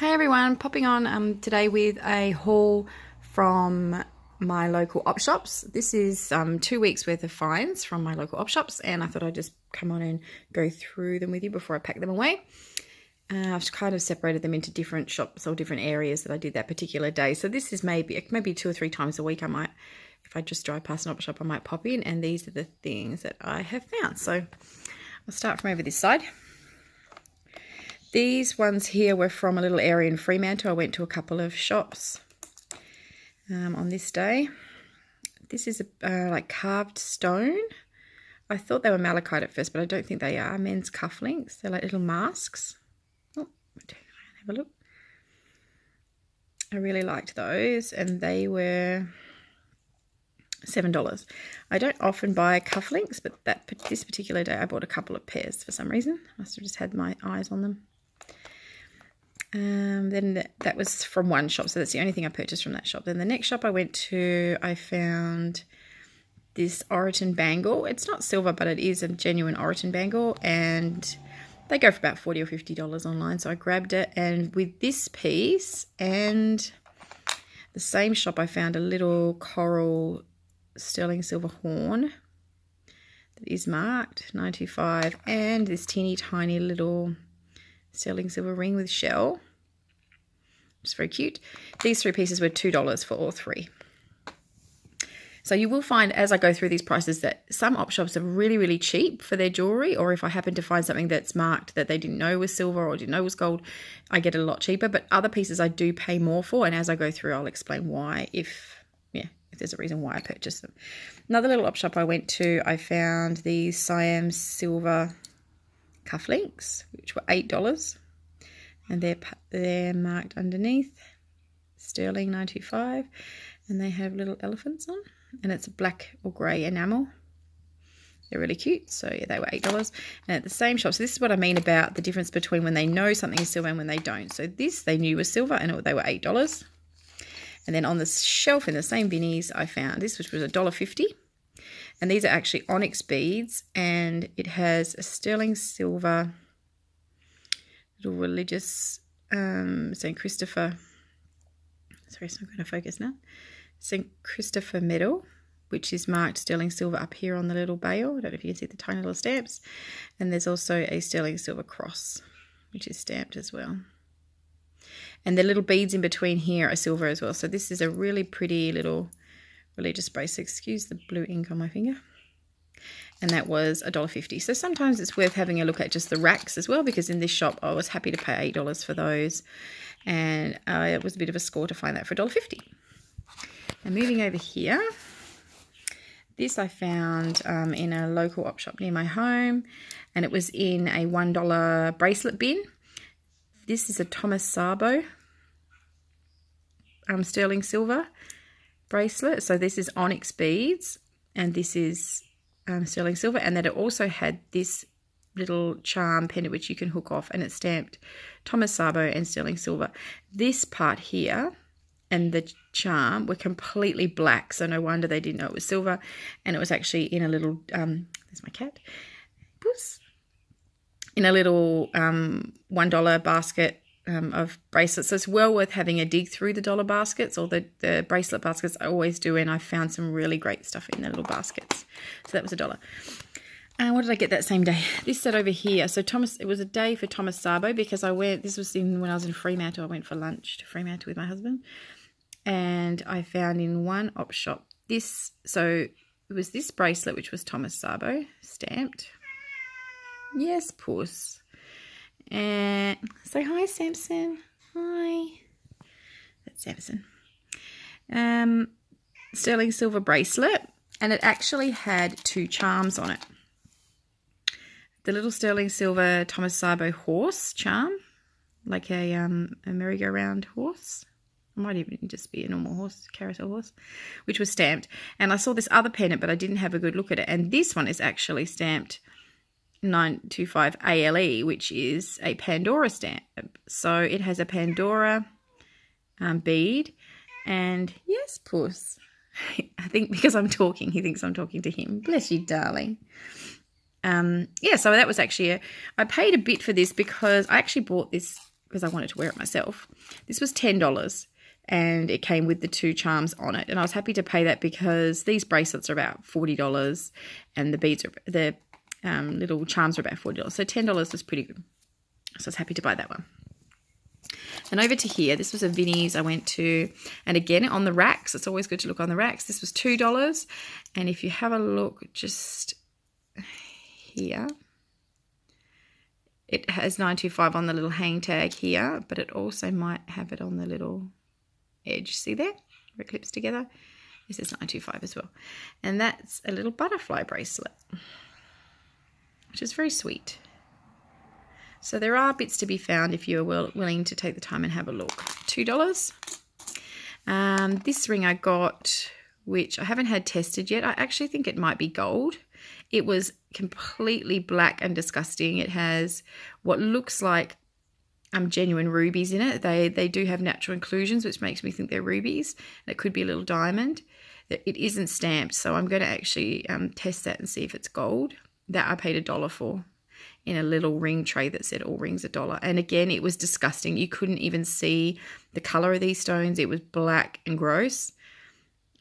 Hey everyone, popping on today with a haul from my local op shops. This is 2 weeks worth of finds from my local op shops, and I thought I'd just come on and go through them with you before I pack them away. I've kind of separated them into different shops or different areas that I did that particular day. So this is maybe 2 or 3 times a week I might, if I just drive past an op shop, I might pop in, and these are the things that I have found. So I'll start from over this side. These ones here were from a little area in Fremantle. I went to a couple of shops on this day. This is like carved stone. I thought they were malachite at first, but I don't think they are. Men's cufflinks. They're like little masks. Oh, have a look. I really liked those, and they were $7. I don't often buy cufflinks, but this particular day I bought a couple of pairs for some reason. I must have just had my eyes on them. Then that was from one shop, so that's the only thing I purchased from that shop. Then the next shop I went to, I found this Oroton bangle. It's not silver, but it is a genuine Oroton bangle, and they go for about $40 or $50 online, so I grabbed it. And with this piece and the same shop, I found a little coral sterling silver horn that is marked $9.25, and this teeny tiny little sterling silver ring with shell. It's very cute. These 3 pieces were $2 for all 3. So you will find as I go through these prices that some op shops are really, really cheap for their jewellery, or if I happen to find something that's marked that they didn't know was silver or didn't know was gold, I get it a lot cheaper. But other pieces I do pay more for, and as I go through I'll explain why, if there's a reason why I purchased them. Another little op shop I went to, I found these Siam silver cufflinks, which were $8, and they're marked underneath sterling $9.25, and they have little elephants on, and it's a black or grey enamel. They're really cute. So yeah, they were $8. And at the same shop, so this is what I mean about the difference between when they know something is silver and when they don't. So this they knew was silver, and they were $8. And then on the shelf in the same binnies, I found this, which was $1.50. And these are actually onyx beads, and it has a sterling silver little religious St. Christopher, sorry, it's not going to focus now, St. Christopher medal, which is marked sterling silver up here on the little bail. I don't know if you can see the tiny little stamps. And there's also a sterling silver cross, which is stamped as well. And the little beads in between here are silver as well. So this is a really pretty little religious bracelet. Excuse the blue ink on my finger. And that was $1.50. So sometimes it's worth having a look at just the racks as well, because in this shop I was happy to pay $8 for those, and it was a bit of a score to find that for $1.50. And moving over here, this I found in a local op shop near my home, and it was in a $1 bracelet bin. This is a Thomas Sabo sterling silver bracelet. So this is onyx beads, and this is sterling silver, and that it also had this little charm pendant which you can hook off, and it's stamped Thomas Sabo and sterling silver. This part here and the charm were completely black, so no wonder they didn't know it was silver. And it was actually in a little there's my cat, Puss, in a little $1 basket of bracelets. So it's well worth having a dig through the dollar baskets, or the bracelet baskets. I always do, and I found some really great stuff in the little baskets. So that was $1. And what did I get that same day? This set over here. So it was a day for Thomas Sabo, because this was when I was in Fremantle. I went for lunch to Fremantle with my husband, and I found in one op shop this. So it was this bracelet, which was Thomas Sabo stamped. Yes, puss. And say hi, Samson. Hi. That's Samson. Sterling silver bracelet, and it actually had 2 charms on it. The little sterling silver Thomas Sabo horse charm, like a merry-go-round horse. It might even just be a normal horse, carousel horse, which was stamped. And I saw this other pendant, but I didn't have a good look at it. And this one is actually stamped 925 ALE, which is a Pandora stamp. So it has a Pandora bead, and yes, puss. I think because I'm talking, he thinks I'm talking to him. Bless you, darling. Yeah, so that was actually I paid a bit for this because I actually bought this because I wanted to wear it myself. This was $10 and it came with the 2 charms on it. And I was happy to pay that because these bracelets are about $40 and the beads are, the little charms are about $40. So $10 was pretty good. So I was happy to buy that one. And over to here, this was a Vinnie's I went to, and again on the racks, it's always good to look on the racks. This was $2, and if you have a look just here, it has $9.25 on the little hang tag here, but it also might have it on the little edge. See there? Where it clips together. This is $9.25 as well. And that's a little butterfly bracelet, which is very sweet. So there are bits to be found if you're willing to take the time and have a look. $2. This ring I got, which I haven't had tested yet. I actually think it might be gold. It was completely black and disgusting. It has what looks like genuine rubies in it. They do have natural inclusions, which makes me think they're rubies. It could be a little diamond. It isn't stamped, so I'm going to actually test that and see if it's gold. That I paid $1 for, in a little ring tray that said all rings $1. And again, it was disgusting. You couldn't even see the color of these stones. It was black and gross,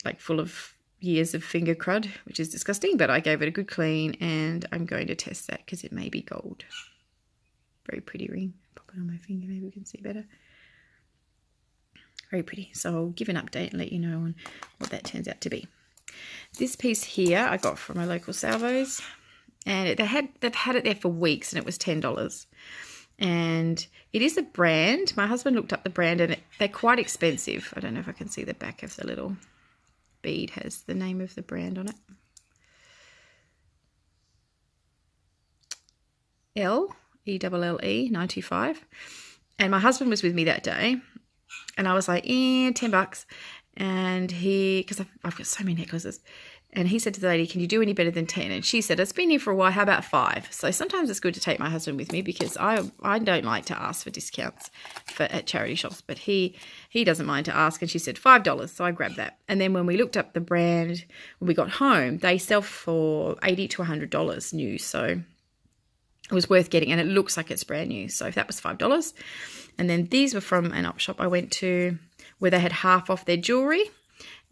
like full of years of finger crud, which is disgusting, but I gave it a good clean and I'm going to test that because it may be gold. Very pretty ring. Pop it on my finger, maybe we can see better. Very pretty. So I'll give an update and let you know on what that turns out to be. This piece here I got from my local Sabos. And they've had it there for weeks, and it was $10. And it is a brand. My husband looked up the brand, and they're quite expensive. I don't know if I can see the back of the little bead has the name of the brand on it. ELLE 925. And my husband was with me that day, and I was like, $10. And because I've got so many necklaces. And he said to the lady, can you do any better than 10? And she said, it's been here for a while, how about 5? So sometimes it's good to take my husband with me because I don't like to ask for discounts at charity shops, but he doesn't mind to ask. And she said $5, so I grabbed that. And then when we looked up the brand, when we got home, they sell for $80 to $100 new. So it was worth getting, and it looks like it's brand new. So if that was $5. And then these were from an op shop I went to where they had half off their jewellery.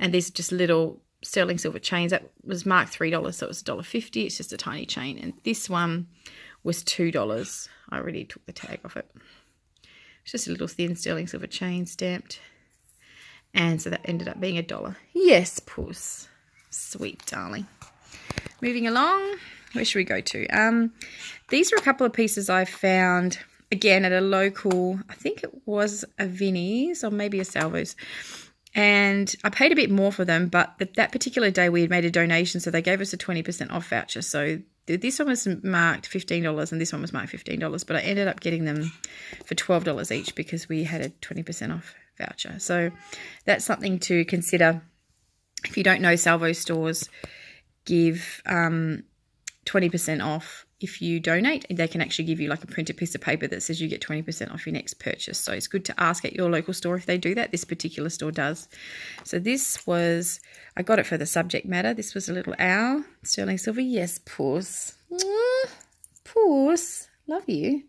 And these are just little sterling silver chains. That was marked $3, so it was $1.50. It's just a tiny chain. And this one was $2. I already took the tag off it. It's just a little thin sterling silver chain stamped. And so that ended up being $1. Yes, puss. Sweet darling. Moving along. Where should we go to? These were a couple of pieces I found, again, at a local, I think it was a Vinnie's or maybe a Salvo's. And I paid a bit more for them, but that particular day we had made a donation, so they gave us a 20% off voucher. So this one was marked $15 and this one was marked $15, but I ended up getting them for $12 each because we had a 20% off voucher. So that's something to consider. If you don't know, Salvo stores give 20% off if you donate. They can actually give you like a printed piece of paper that says you get 20% off your next purchase. So it's good to ask at your local store if they do that. This particular store does. So this was, I got it for the subject matter. This was a little owl, sterling silver. Yes, puss. Puss. Love you.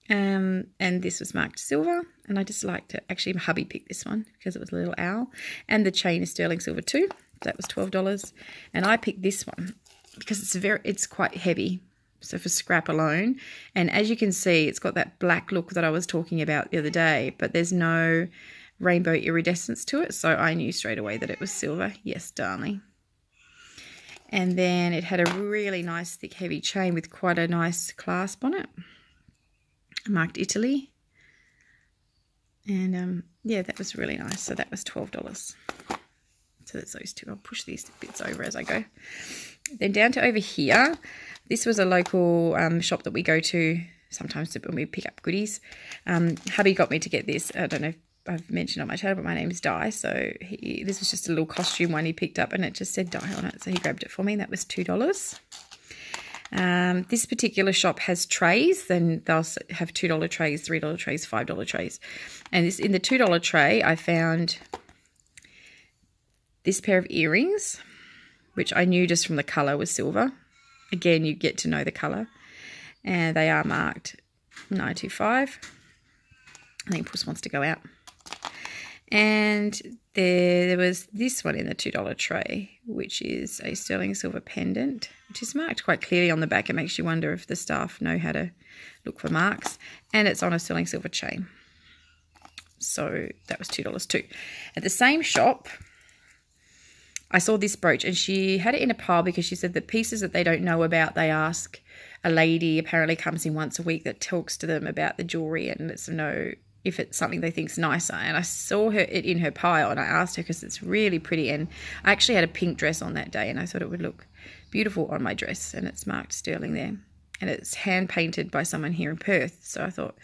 And this was marked silver. And I just liked it. Actually, my hubby picked this one because it was a little owl. And the chain is sterling silver too. That was $12. And I picked this one because it's quite heavy, so for scrap alone. And as you can see, it's got that black look that I was talking about the other day, but there's no rainbow iridescence to it, so I knew straight away that it was silver. Yes, darling. And then it had a really nice thick heavy chain with quite a nice clasp on it, marked Italy. And yeah, that was really nice. So that was $12. So that's those two. I'll push these bits over as I go. Then down to over here, this was a local shop that we go to sometimes when we pick up goodies. Hubby got me to get this. I don't know if I've mentioned on my channel, but my name is Di. So this was just a little costume one he picked up and it just said Di on it. So he grabbed it for me and that was $2. This particular shop has trays. Then they'll have $2 trays, $3 trays, $5 trays. And this in the $2 tray, I found this pair of earrings, which I knew just from the colour was silver. Again, you get to know the colour. And they are marked $9.25. I think Puss wants to go out. And there was this one in the $2 tray, which is a sterling silver pendant, which is marked quite clearly on the back. It makes you wonder if the staff know how to look for marks. And it's on a sterling silver chain. So that was $2 too. At the same shop, I saw this brooch, and she had it in a pile because she said the pieces that they don't know about, they ask a lady, apparently comes in once a week, that talks to them about the jewellery and lets them know if it's something they think's nicer. And I saw it in her pile, and I asked her because it's really pretty, and I actually had a pink dress on that day and I thought it would look beautiful on my dress, and it's marked sterling there, and it's hand painted by someone here in Perth, so I thought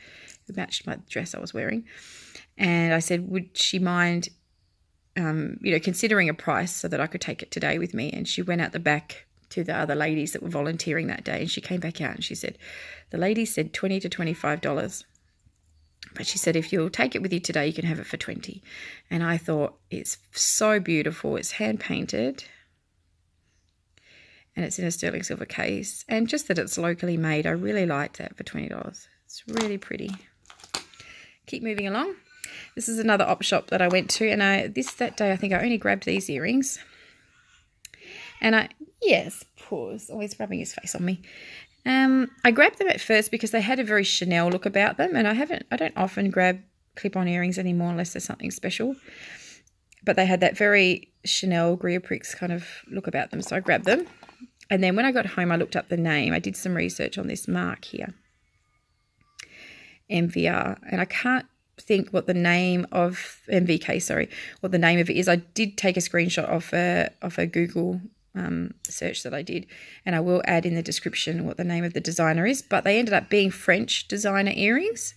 it matched my dress I was wearing. And I said, would she mind considering a price so that I could take it today with me? And she went out the back to the other ladies that were volunteering that day, and she came back out and she said the lady said $20 to $25, but she said if you'll take it with you today you can have it for $20. And I thought, it's so beautiful, it's hand painted and it's in a sterling silver case, and just that it's locally made, I really liked that for $20. It's really pretty. Keep moving along. This is another op shop that I went to, and that day I think I only grabbed these earrings. And yes, Paws, always rubbing his face on me. I grabbed them at first because they had a very Chanel look about them, and I don't often grab clip-on earrings anymore unless there's something special. But they had that very Chanel Grioprix kind of look about them, so I grabbed them. And then when I got home, I looked up the name. I did some research on this mark here, MVR, and I can't think what the name of what the name of it is. I did take a screenshot of a Google search that I did, and I will add in the description what the name of the designer is. But they ended up being French designer earrings,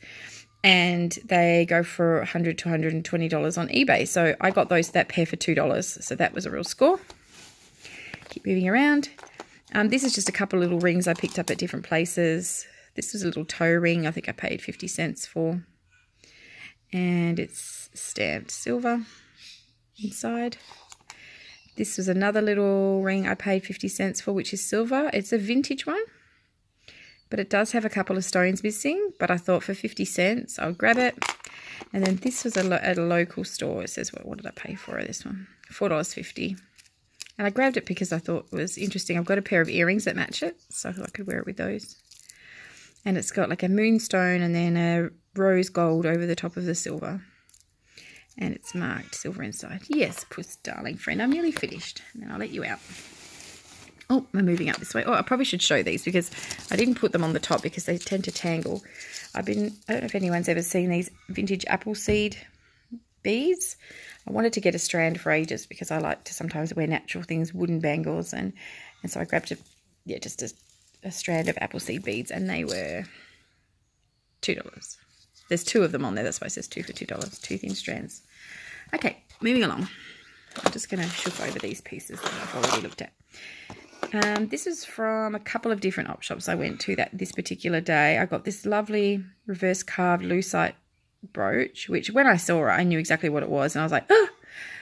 and they go for $100 to $120 on eBay. So I got that pair for $2, so that was a real score. Keep moving around. This is just a couple of little rings I picked up at different places. This was a little toe ring I think I paid 50 cents for, and it's stamped silver inside. This was another little ring I paid 50 cents for, which is silver. It's a vintage one, but it does have a couple of stones missing, but I thought for 50 cents I'll grab it. And then this was at a local store. It says, what did I pay for this one? $4.50. And I grabbed it because I thought it was interesting. I've got a pair of earrings that match it, so I thought I could wear it with those. And it's got like a moonstone and then a rose gold over the top of the silver. And it's marked silver inside. Yes, Puss, darling friend, I'm nearly finished. And then I'll let you out. Oh, I'm moving up this way. Oh, I probably should show these because I didn't put them on the top because they tend to tangle. I don't know if anyone's ever seen these vintage apple seed beads. I wanted to get a strand for ages because I like to sometimes wear natural things, wooden bangles. And so I grabbed just a strand of apple seed beads, and they were $2. There's two of them on there. That's why it says 2 for $2, 2 thin strands. Okay, moving along. I'm just going to shove over these pieces that I've already looked at. This is from a couple of different op shops I went to this particular day. I got this lovely reverse carved lucite brooch, which when I saw it, I knew exactly what it was. And I was like, oh,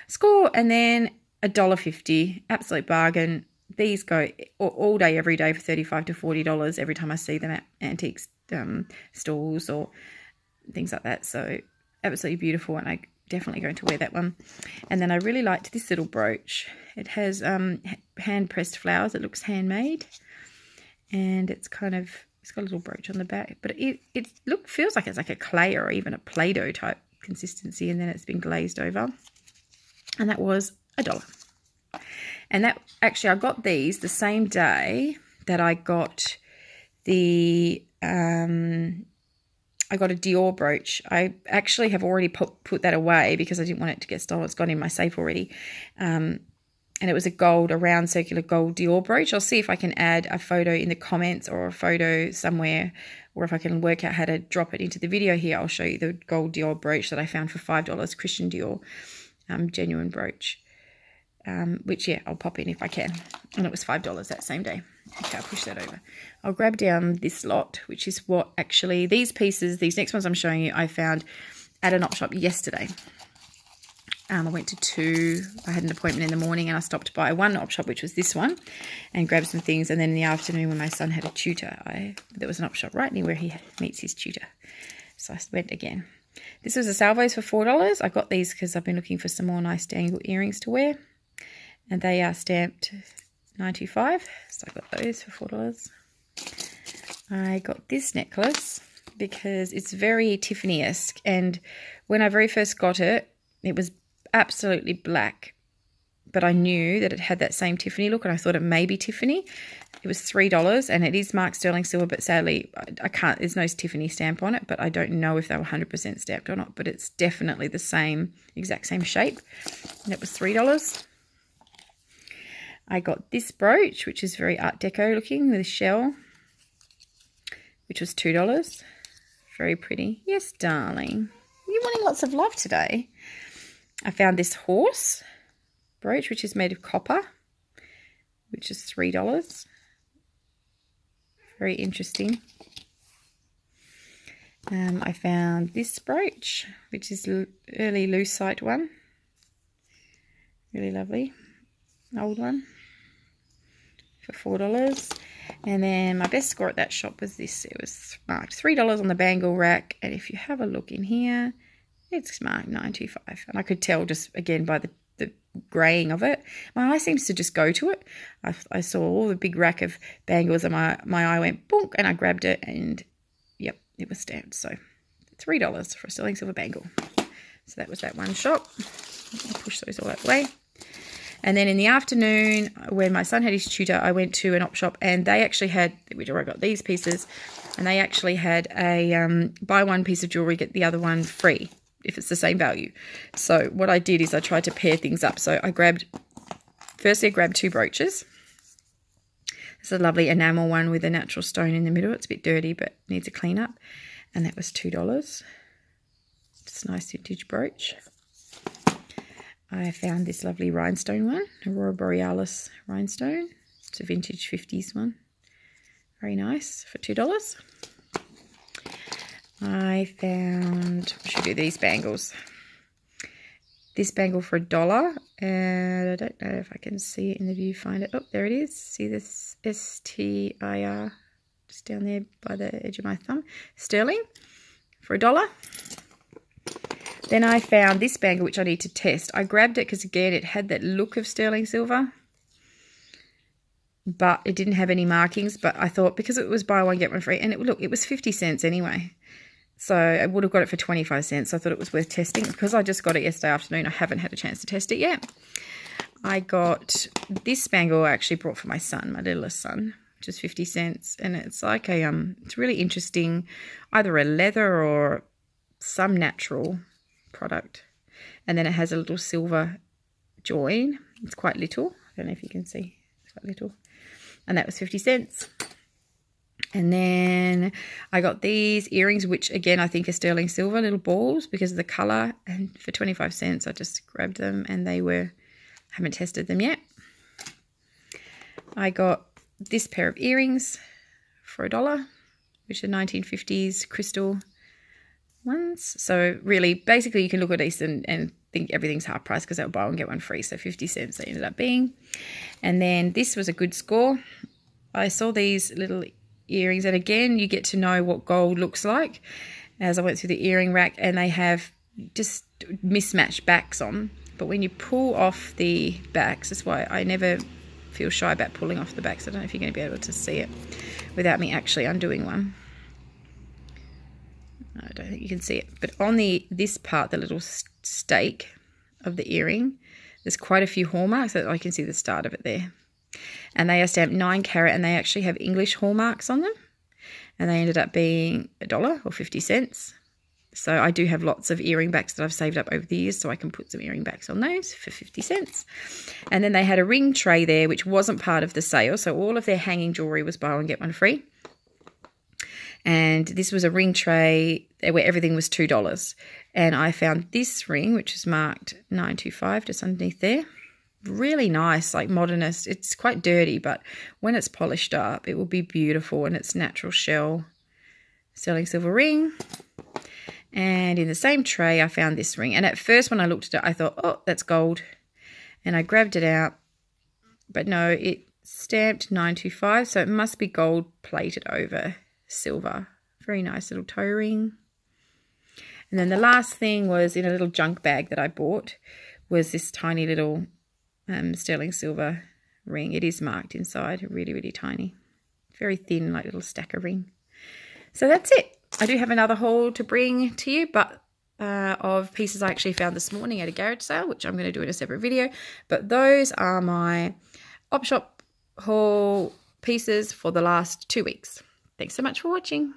score. And then $1.50, absolute bargain. These go all day, every day for $35 to $40 every time I see them at antiques stalls or things like that. So absolutely beautiful, and I definitely going to wear that one. And then I really liked this little brooch. It has hand pressed flowers. It looks handmade, and it's got a little brooch on the back, but it feels like it's like a clay or even a Play-Doh type consistency, and then it's been glazed over, and that was $1. And that actually, I got these the same day that I got I got a Dior brooch. I actually have already put that away because I didn't want it to get stolen. It's gone in my safe already. And it was a round circular gold Dior brooch. I'll see if I can add a photo in the comments or a photo somewhere, or if I can work out how to drop it into the video here. I'll show you the gold Dior brooch that I found for $5, Christian Dior genuine brooch. Which, I'll pop in if I can. And it was $5 that same day. Okay, I'll push that over. I'll grab down this lot, which is what actually these next ones I'm showing you, I found at an op shop yesterday. I went to two. I had an appointment in the morning, and I stopped by one op shop, which was this one, and grabbed some things. And then in the afternoon, when my son had a tutor, there was an op shop right near where he meets his tutor. So I went again. This was a Salvos for $4. I got these because I've been looking for some more nice dangle earrings to wear. And they are stamped $9.25. So I got those for $4. I got this necklace because it's very Tiffany-esque. And when I very first got it, it was absolutely black. But I knew that it had that same Tiffany look, and I thought it may be Tiffany. It was $3, and it is marked sterling silver, but sadly, I can't, there's no Tiffany stamp on it, but I don't know if they were 100% stamped or not, but it's definitely the same, exact same shape, and it was $3. I got this brooch, which is very Art Deco looking with a shell, which was $2. Very pretty. Yes, darling. You're wanting lots of love today. I found this horse brooch, which is made of copper, which is $3. Very interesting. I found this brooch, which is early lucite one. Really lovely. Old one for $4. And then my best score at that shop was this. It was marked $3 on the bangle rack. And if you have a look in here, it's marked $9.25. And I could tell just, again, by the graying of it. My eye seems to just go to it. I saw all the big rack of bangles and my eye went bonk, and I grabbed it, and yep, it was stamped. So $3 for a sterling silver bangle. So that was that one shop. I'll push those all that way. And then in the afternoon, when my son had his tutor, I went to an op shop, and they actually had, which I got these pieces, and they actually had a buy one piece of jewellery, get the other one free if it's the same value. So what I did is I tried to pair things up. So I grabbed two brooches. This is a lovely enamel one with a natural stone in the middle. It's a bit dirty, but needs a clean up. And that was $2. It's a nice vintage brooch. I found this lovely rhinestone one, Aurora Borealis rhinestone. It's a vintage 50s one. Very nice for $2. I found, I should do these bangles. This bangle for $1, and I don't know if I can see it in the viewfinder. Oh, there it is. See this STIR just down there by the edge of my thumb. Sterling for $1. Then I found this bangle, which I need to test. I grabbed it because, again, it had that look of sterling silver, but it didn't have any markings. But I thought, because it was buy one, get one free, and it was 50 cents anyway. So I would have got it for 25 cents. I thought it was worth testing. Because I just got it yesterday afternoon, I haven't had a chance to test it yet. I got this bangle I actually brought for my son, my littlest son, which is 50 cents. And it's like a, it's really interesting, either a leather or some natural product. And then it has a little silver join. It's quite little. I don't know if you can see. It's quite little. And that was 50 cents. And then I got these earrings, which again I think are sterling silver, little balls, because of the colour. And for 25 cents I just grabbed them, and they were, haven't tested them yet. I got this pair of earrings for $1, which are 1950s crystal ones. So really, basically you can look at these and think everything's half price because they'll buy one get one free. So 50 cents they ended up being. And then this was a good score. I saw these little earrings, and again you get to know what gold looks like as I went through the earring rack, and they have just mismatched backs on, but when you pull off the backs, that's why I never feel shy about pulling off the backs. I don't know if you're going to be able to see it without me actually undoing one. I don't think you can see it, but on this part, the little stake of the earring, there's quite a few hallmarks. So I can see the start of it there. And they are stamped 9 carat, and they actually have English hallmarks on them. And they ended up being $1 or 50 cents. So I do have lots of earring backs that I've saved up over the years, so I can put some earring backs on those for 50 cents. And then they had a ring tray there, which wasn't part of the sale. So all of their hanging jewellery was buy one, get one free. And this was a ring tray where everything was $2. And I found this ring, which is marked $9.25 just underneath there. Really nice, like modernist. It's quite dirty, but when it's polished up, it will be beautiful. And it's natural shell sterling silver ring. And in the same tray, I found this ring. And at first, when I looked at it, I thought, oh, that's gold. And I grabbed it out. But no, it's stamped $9.25, so it must be gold plated over silver. Very nice little toe ring. And And then the last thing was in a little junk bag that I bought was this tiny little sterling silver ring. It is marked inside, really, really tiny. Very thin, like little stacker ring. So that's it. I do have another haul to bring to you, but of pieces I actually found this morning at a garage sale, which I'm going to do in a separate video. But those are my op shop haul pieces for the last 2 weeks. Thanks so much for watching.